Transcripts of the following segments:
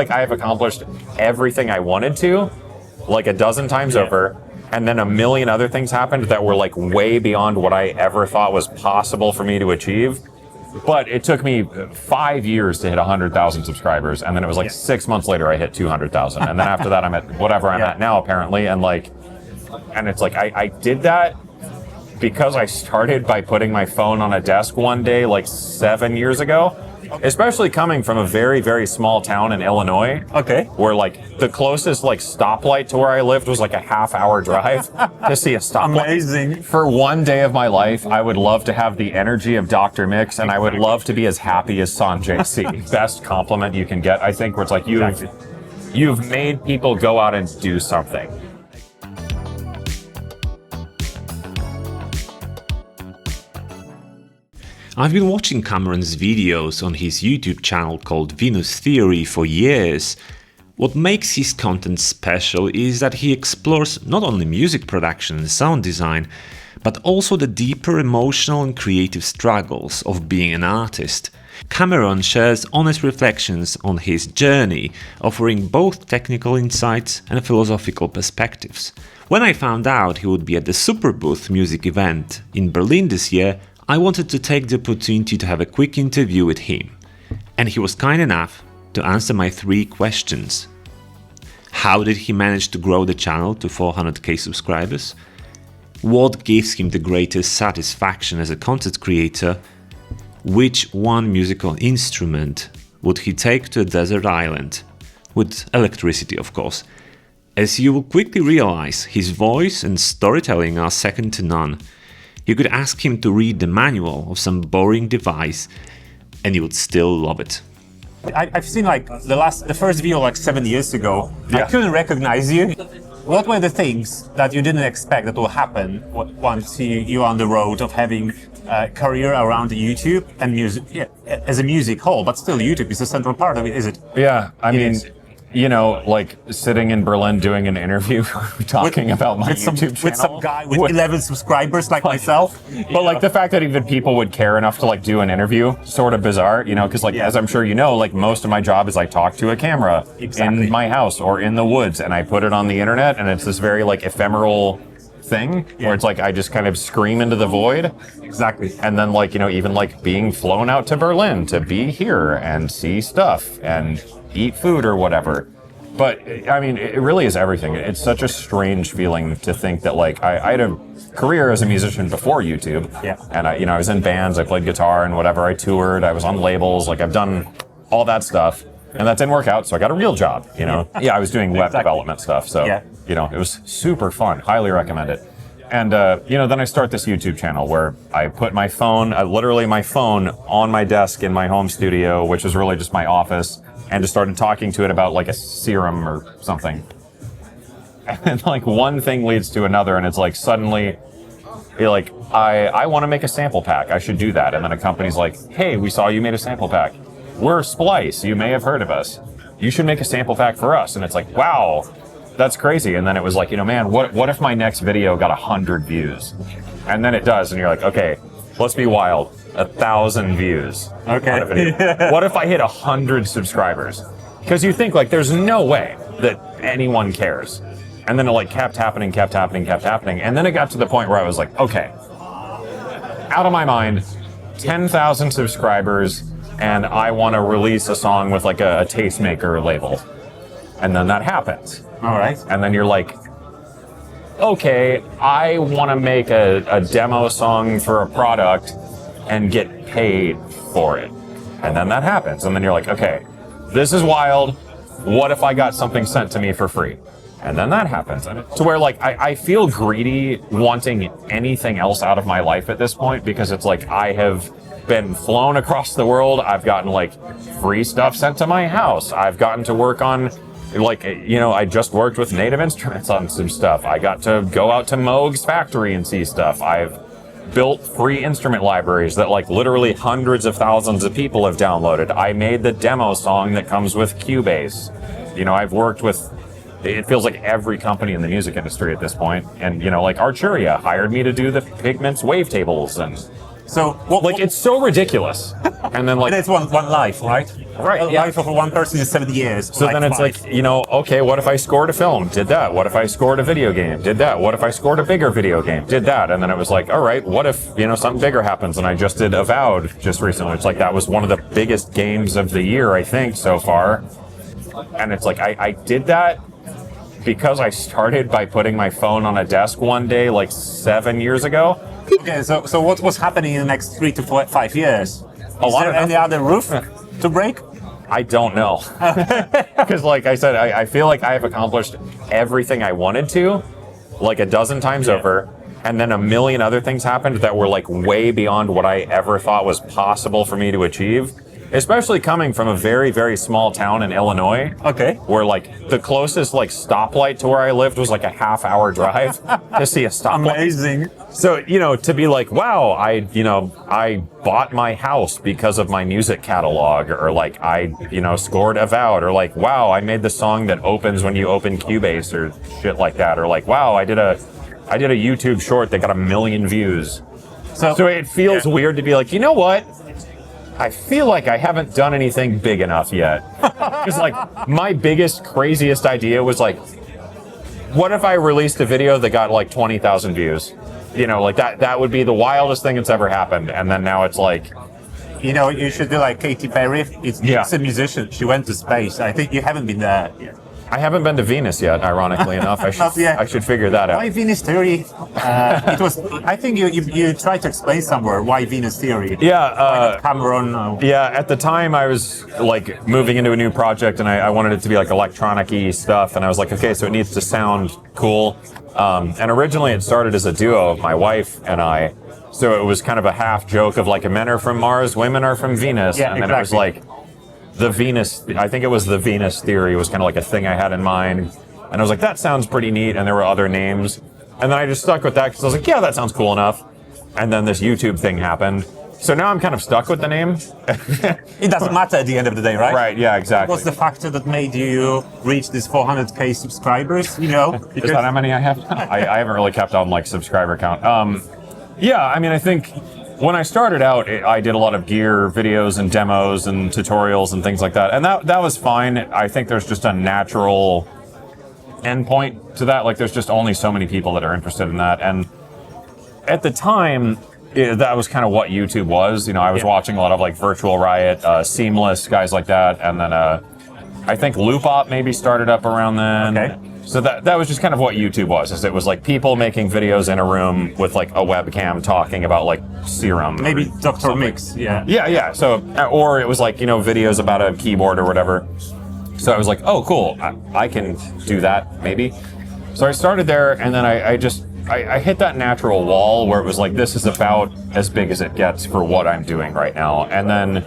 Like I have accomplished everything I wanted to, like a dozen times over, and then a million other things happened that were like way beyond what I ever thought was possible for me to achieve. But it took me 5 years to hit 100,000 subscribers, and then it was like 6 months later I hit 200,000, and then after that I'm at whatever I'm at now apparently, and it's like I did that because I started by putting my phone on a desk one day like 7 years ago. Especially coming from a very, very small town in Illinois. Okay. Where like the closest like stoplight to where I lived was like a half-hour drive to see a stoplight. Amazing. For one day of my life, I would love to have the energy of Dr. Mix, and I would love to be as happy as Sanjay C. Best compliment you can get, I think, where it's like you've made people go out and do something. I've been watching Cameron's videos on his YouTube channel called Venus Theory for years. What makes his content special is that he explores not only music production and sound design, but also the deeper emotional and creative struggles of being an artist. Cameron shares honest reflections on his journey, offering both technical insights and philosophical perspectives. When I found out he would be at the Superbooth music event in Berlin this year, I wanted to take the opportunity to have a quick interview with him, and he was kind enough to answer my 3 questions. How did he manage to grow the channel to 400k subscribers? What gives him the greatest satisfaction as a content creator? Which one musical instrument would he take to a desert island? With electricity, of course. As you will quickly realize, his voice and storytelling are second to none. You could ask him to read the manual of some boring device and you would still love it. I've seen like the first video like 7 years ago. I couldn't recognize you. What were the things that you didn't expect that will happen once you're on the road of having a career around YouTube and music, as a music whole, but still YouTube is a central part of it, is it? Yeah, I mean, you know, like sitting in Berlin doing an interview talking about my YouTube channel. With some guy with 11 subscribers like myself. But like the fact that even people would care enough to like do an interview, sort of bizarre, you know, because like as I'm sure you know, like most of my job is I talk to a camera in my house or in the woods and I put it on the internet and it's this very like ephemeral thing where it's like I just kind of scream into the void. Exactly. And then like, you know, even like being flown out to Berlin to be here and see stuff and eat food or whatever. But I mean, it really is everything. It's such a strange feeling to think that like I had a career as a musician before YouTube. Yeah. And I was in bands, I played guitar and whatever, I toured, I was on labels, like I've done all that stuff. And that didn't work out, so I got a real job, you know. Yeah, I was doing web development stuff, so you know, it was super fun. Highly recommend it. And you know, then I start this YouTube channel where I put my phone, literally my phone, on my desk in my home studio, which is really just my office, and just started talking to it about like a serum or something. And like one thing leads to another, and it's like suddenly, you're like, I want to make a sample pack. I should do that. And then a company's like, hey, we saw you made a sample pack. We're Splice. You may have heard of us. You should make a sample pack for us. And it's like, wow, that's crazy. And then it was like, you know, man, what if my next video got 100 views? And then it does. And you're like, okay, let's be wild. 1,000 views. Okay. What if I hit 100 subscribers? Because you think like, there's no way that anyone cares. And then it like kept happening. And then it got to the point where I was like, okay, out of my mind, 10,000 subscribers, and I want to release a song with like a tastemaker label. And then that happens. All right. And then you're like, okay, I want to make a demo song for a product and get paid for it. And then that happens. And then you're like, okay, this is wild. What if I got something sent to me for free? And then that happens. To where like, I feel greedy wanting anything else out of my life at this point, because it's like, I have been flown across the world. I've gotten like free stuff sent to my house. I've gotten to work on like, you know, I just worked with Native Instruments on some stuff. I got to go out to Moog's factory and see stuff. I've built free instrument libraries that like literally hundreds of thousands of people have downloaded. I made the demo song that comes with Cubase. You know, I've worked with, it feels like every company in the music industry at this point. And, you know, like Arturia hired me to do the Pigments wavetables and So it's so ridiculous. And then and it's one life, right? Right, A yeah. life of one person is 70 years. So then it's like, okay, what if I scored a film? Did that. What if I scored a video game? Did that. What if I scored a bigger video game? Did that. And then it was like, all right, what if, something bigger happens? And I just did Avowed just recently. It's like, that was one of the biggest games of the year, I think, so far. And it's like, I did that because I started by putting my phone on a desk one day, like 7 years ago. Okay, so what was happening in the next 3 to 5 years? Is lot there of any other roof to break? I don't know. Because like I said, I feel like I have accomplished everything I wanted to, like a dozen times over. And then a million other things happened that were like way beyond what I ever thought was possible for me to achieve. Especially coming from a very, very small town in Illinois. Okay. Where like the closest like stoplight to where I lived was like a half-hour drive to see a stoplight. Amazing. So, to be like, wow, I bought my house because of my music catalog, or like I, scored Avowed, or like, wow, I made the song that opens when you open Cubase, or shit like that, or like, wow, I did a YouTube short that got 1 million views. So it feels weird to be like, you know what? I feel like I haven't done anything big enough yet. Because like my biggest, craziest idea was like, what if I released a video that got like 20,000 views? Like that would be the wildest thing that's ever happened. And then now it's like, you should do like Katy Perry. It's a musician. She went to space. I think you haven't been there yet. I haven't been to Venus yet, ironically enough. I should figure that out. Why Venus theory? It was. I think you tried to explain somewhere why Venus theory. Yeah. Cameron. Yeah. At the time, I was like moving into a new project, and I wanted it to be like electronic-y stuff, and I was like, okay, so it needs to sound cool. And originally, it started as a duo of my wife and I. So it was kind of a half joke of like, men are from Mars, women are from Venus, and then it was like. I think it was the Venus theory was kind of like a thing I had in mind. And I was like, that sounds pretty neat. And there were other names. And then I just stuck with that because I was like, yeah, that sounds cool enough. And then this YouTube thing happened. So now I'm kind of stuck with the name. It doesn't matter at the end of the day, right? Right, yeah, exactly. What's the factor that made you reach this 400K subscribers, Is that how many I have now? I haven't really kept on like subscriber count. Yeah, I mean, I think when I started out, I did a lot of gear videos and demos and tutorials and things like that. And that was fine. I think there's just a natural endpoint to that. Like there's just only so many people that are interested in that. And at the time, that was kind of what YouTube was. I was watching a lot of like Virtual Riot, Seamless, guys like that. And then I think Loopop maybe started up around then. Okay. So that was just kind of what YouTube was. Is it was like people making videos in a room with like a webcam talking about like serum. Maybe Dr. Mix, yeah. Yeah. So, or it was like, videos about a keyboard or whatever. So I was like, oh, cool. I can do that maybe. So I started there, and then I hit that natural wall where it was like, this is about as big as it gets for what I'm doing right now. And then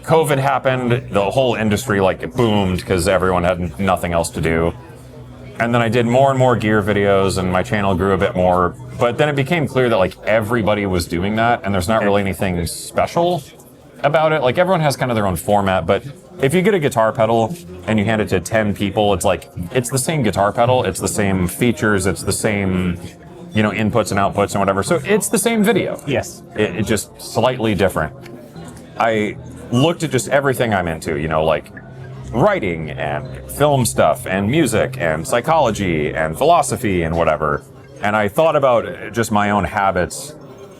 COVID happened, the whole industry like boomed because everyone had nothing else to do. And then I did more and more gear videos, and my channel grew a bit more. But then it became clear that like everybody was doing that, and there's not really anything special about it. Like everyone has kind of their own format, but if you get a guitar pedal and you hand it to 10 people, it's like, it's the same guitar pedal, it's the same features, it's the same, inputs and outputs and whatever. So it's the same video. Yes. It's just slightly different. I looked at just everything I'm into, like writing and film stuff and music and psychology and philosophy and whatever. And I thought about just my own habits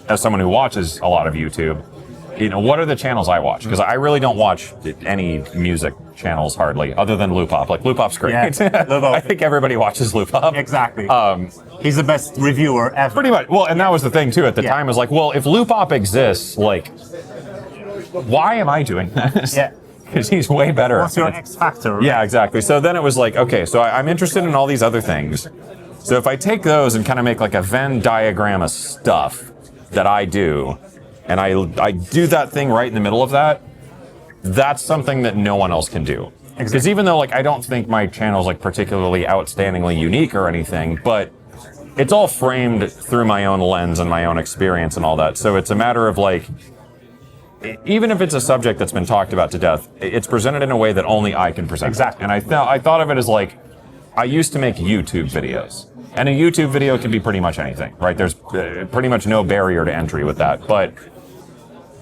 as someone who watches a lot of YouTube. What are the channels I watch? Because I really don't watch any music channels hardly, other than Loopop. Like Loopop's great. Yeah, Loopop. I think everybody watches Loopop. Exactly. He's the best reviewer ever. Pretty much. Well, and that was the thing too at the time. Was like, well, if Loopop exists, like, why am I doing this? Yeah. Because he's way better. What's your X factor? Right? Yeah, exactly. So then it was like, okay, so I'm interested in all these other things. So if I take those and kind of make like a Venn diagram of stuff that I do, and I do that thing right in the middle of that, that's something that no one else can do. Because even though like I don't think my channel is like particularly outstandingly unique or anything, but it's all framed through my own lens and my own experience and all that. So it's a matter of like, even if it's a subject that's been talked about to death, it's presented in a way that only I can present. Exactly. And I thought of it as like, I used to make YouTube videos. And a YouTube video can be pretty much anything, right? There's pretty much no barrier to entry with that. But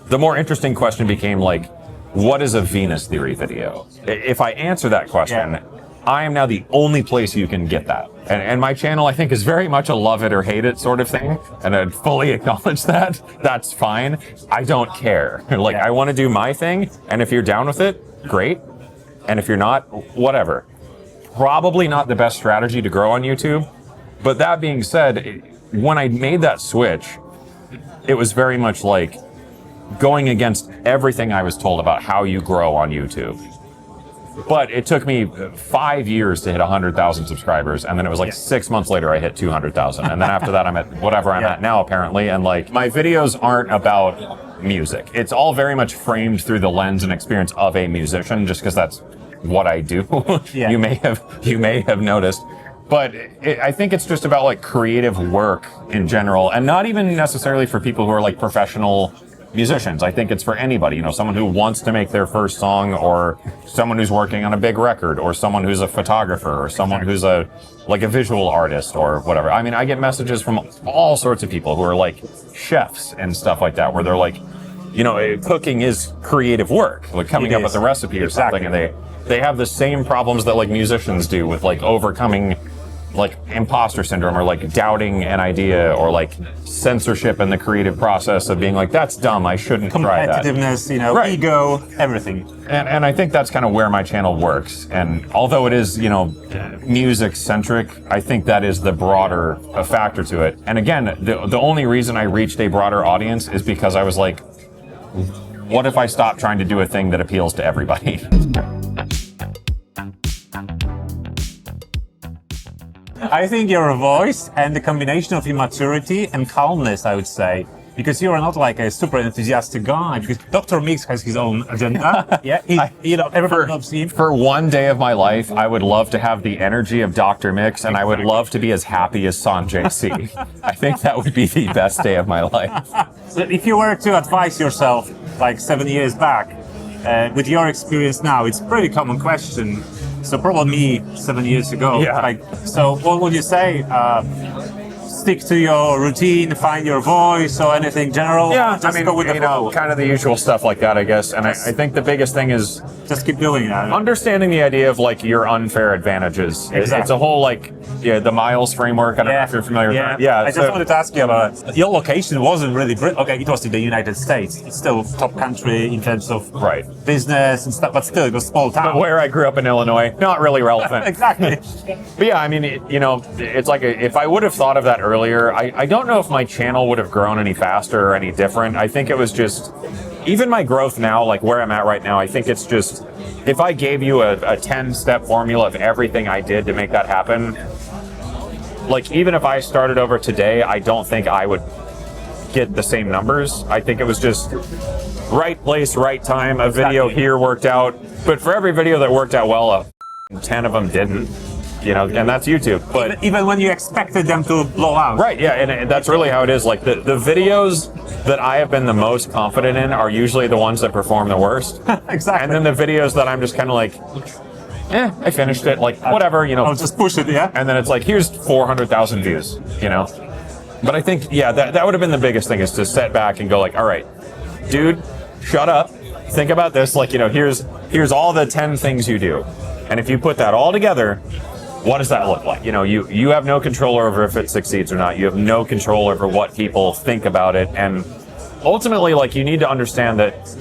the more interesting question became like, what is a Venus theory video? If I answer that question, I am now the only place you can get that. And my channel, I think, is very much a love it or hate it sort of thing. And I'd fully acknowledge that. That's fine. I don't care. Like, I want to do my thing. And if you're down with it, great. And if you're not, whatever. Probably not the best strategy to grow on YouTube. But that being said, when I made that switch, it was very much like going against everything I was told about how you grow on YouTube. But it took me 5 years to hit 100,000 subscribers, and then it was like 6 months later I hit 200,000, and then after that I'm at whatever I'm at now apparently. And like, my videos aren't about music. It's all very much framed through the lens and experience of a musician, just because that's what I do. You may have noticed. But I think it's just about like creative work in general, and not even necessarily for people who are like professional musicians. I think it's for anybody, you know, someone who wants to make their first song, or someone who's working on a big record, or someone who's a photographer, or someone who's a visual artist or whatever. I mean, I get messages from all sorts of people who are like chefs and stuff like that, where they're like, you know, cooking is creative work, like coming up with a recipe or something, and they have the same problems that like musicians do with like overcoming like imposter syndrome, or like doubting an idea, or like censorship in the creative process of being like, that's dumb, I shouldn't try that. Competitiveness, you know, ego, everything. And I think that's kind of where my channel works. And although it is, you know, music centric, I think that is the broader factor to it. And again, the only reason I reached a broader audience is because I was like, what if I stop trying to do a thing that appeals to everybody? I think your voice and the combination of immaturity and calmness, I would say, because you are not like a super enthusiastic guy, because Dr. Mix has his own agenda. You know, everybody loves him. For one day of my life, I would love to have the energy of Dr. Mix, and I would love to be as happy as Sanjay C. I think that would be the best day of my life. So if you were to advise yourself like 7 years back, with your experience now, it's a pretty common question. So probably me 7 years ago. Like, so what would you say? Stick to your routine, find your voice, or anything general? Just I mean, go with the flow. kind of the usual stuff like that, I guess. And I think the biggest thing is just keep doing that. Understanding the idea of like your unfair advantages. Exactly. It's a whole like, the Miles framework. I don't know if you're familiar with that. I just wanted to ask you about it. Your location wasn't really okay, it was in the United States. It's still top country in terms of business and stuff, but still it was a small town. But where I grew up in Illinois, not really relevant. Exactly. But yeah, I mean, it's like if I would have thought of that earlier, I don't know if my channel would have grown any faster or any different. I think it was just, even my growth now, like where I'm at right now, I think it's just, if I gave you a 10-step formula of everything I did to make that happen, like even if I started over today, I don't think I would get the same numbers. I think it was just right place, right time. A video here worked out, but for every video that worked out well, 10 of them didn't. You know, and that's YouTube. But even when you expected them to blow out. Right, yeah, and that's really how it is. Like the videos that I have been the most confident in are usually the ones that perform the worst. Exactly. And then the videos that I'm just kind of like, I finished it, like whatever, you know. I'll just push it, And then it's like, here's 400,000 views, you know. But I think, that would have been the biggest thing, is to step back and go like, all right, dude, shut up. Think about this, like, you know, here's all the 10 things you do. And if you put that all together, what does that look like? You know, you have no control over if it succeeds or not. You have no control over what people think about it. And ultimately, like, you need to understand that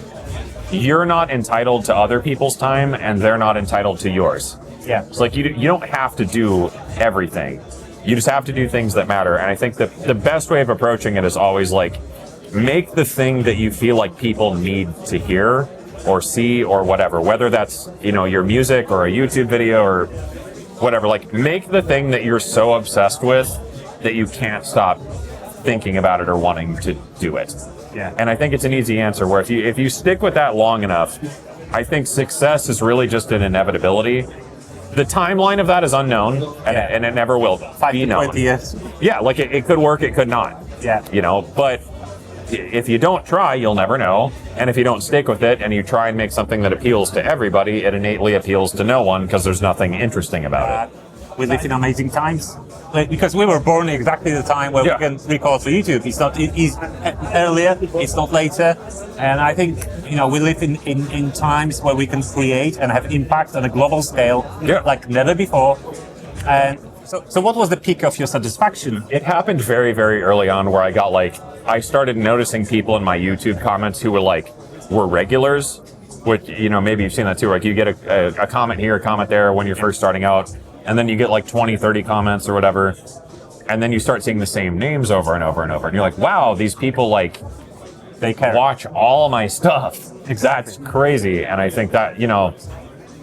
you're not entitled to other people's time, and they're not entitled to yours. It's like you don't have to do everything. You just have to do things that matter. And I think that the best way of approaching it is always like, make the thing that you feel like people need to hear or see or whatever, whether that's, you know, your music or a YouTube video or whatever. Like, make the thing that you're so obsessed with that you can't stop thinking about it or wanting to do it. And I think it's an easy answer, where if you stick with that long enough, I think success is really just an inevitability. The timeline of that is unknown, and it never will be known. 20 years. Yeah, like it could work, it could not. You know, but if you don't try, you'll never know. And if you don't stick with it and you try and make something that appeals to everybody, it innately appeals to no one, because there's nothing interesting about it. we live in amazing times. Like, because we were born exactly the time where we can record for YouTube. It's not it's earlier, it's not later. And I think, you know, we live in times where we can create and have impact on a global scale like never before. And so what was the peak of your satisfaction? It happened very, very early on where I started noticing people in my YouTube comments who were regulars, which, you know, maybe you've seen that too. Like you get a comment here, a comment there when you're first starting out, and then you get like 20, 30 comments or whatever, and then you start seeing the same names over and over and over, and you're like, wow, these people they can watch all my stuff. Exactly. That's crazy. And I think that, you know,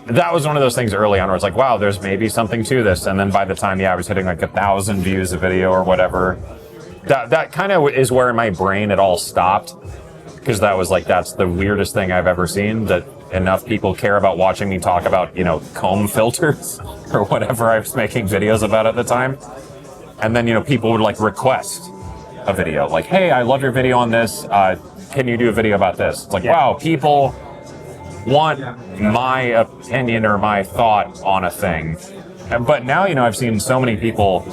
that was one of those things early on where it's like, wow, there's maybe something to this. And then by the time, I was hitting like 1,000 views a video or whatever, that kind of is where in my brain it all stopped. Because that was that's the weirdest thing I've ever seen, that enough people care about watching me talk about, you know, comb filters or whatever I was making videos about at the time. And then, you know, people would request a video, like, hey, I love your video on this. Can you do a video about this? It's like, wow, people want my opinion or my thought on a thing. But now, you know, I've seen so many people,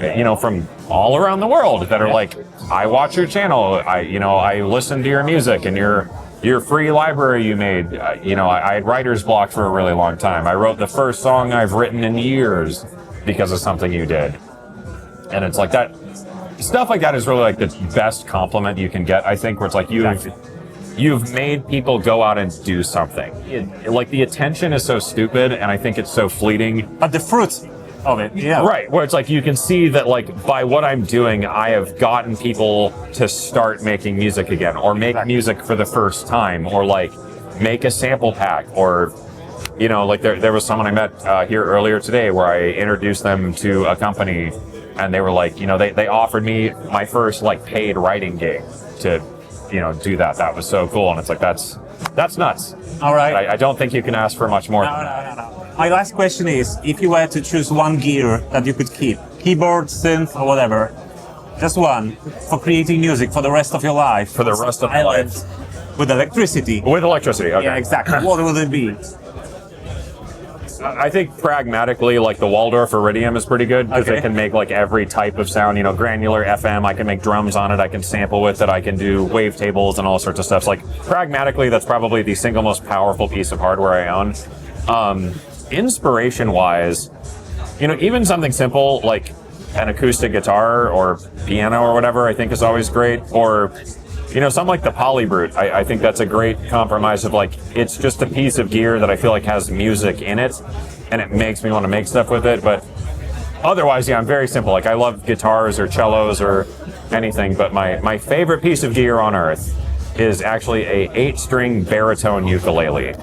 you know, from all around the world that are like, I watch your channel, I listen to your music and your free library you made. You know, I had writer's block for a really long time. I wrote the first song I've written in years because of something you did. And it's like that, stuff like that is really the best compliment you can get, I think, where it's like you've made people go out and do something. The attention is so stupid, and I think it's so fleeting. But the fruit of it, right, where it's like you can see that by what I'm doing, I have gotten people to start making music again, or make music for the first time, or make a sample pack, or, you know, there was someone I met here earlier today where I introduced them to a company, and they were like, you know, they offered me my first paid writing gig to, you know, do that. That was so cool, and it's like that's nuts. All right. I don't think you can ask for much more than that. No. My last question is, if you were to choose one gear that you could keep, keyboard, synth, or whatever, just one, for creating music for the rest of your life. For the rest of my life. With electricity. With electricity, okay. Yeah, exactly. What would it be? I think pragmatically, the Waldorf Iridium is pretty good because it can make every type of sound, you know, granular FM, I can make drums on it, I can sample with it, I can do wavetables and all sorts of stuff. So, pragmatically, that's probably the single most powerful piece of hardware I own. Inspiration-wise, you know, even something simple like an acoustic guitar or piano or whatever, I think is always great. Or, you know, something like the Polybrute, I think that's a great compromise of it's just a piece of gear that I feel has music in it, and it makes me want to make stuff with it. But otherwise, I'm very simple. I love guitars or cellos or anything, but my favorite piece of gear on earth is actually a 8-string baritone ukulele.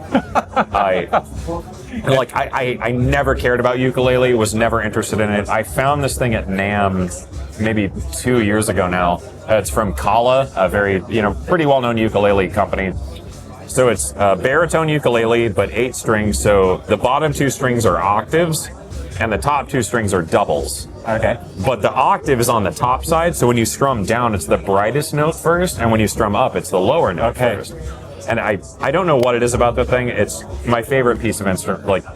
I never cared about ukulele, was never interested in it. I found this thing at NAMM maybe 2 years ago now. It's from Kala, a very, you know, pretty well-known ukulele company. So it's a baritone ukulele, but 8 strings. So the bottom 2 strings are octaves, and the top 2 strings are doubles. Okay. But the octave is on the top side, so when you strum down, it's the brightest note first, and when you strum up, it's the lower note first. And I don't know what it is about the thing. It's my favorite piece of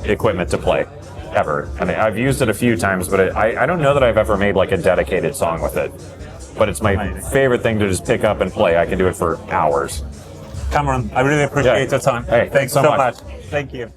equipment to play ever. And I've used it a few times, but I don't know that I've ever made a dedicated song with it. But it's my favorite thing to just pick up and play. I can do it for hours. Cameron, I really appreciate your time. Hey, thanks so much. Thank you.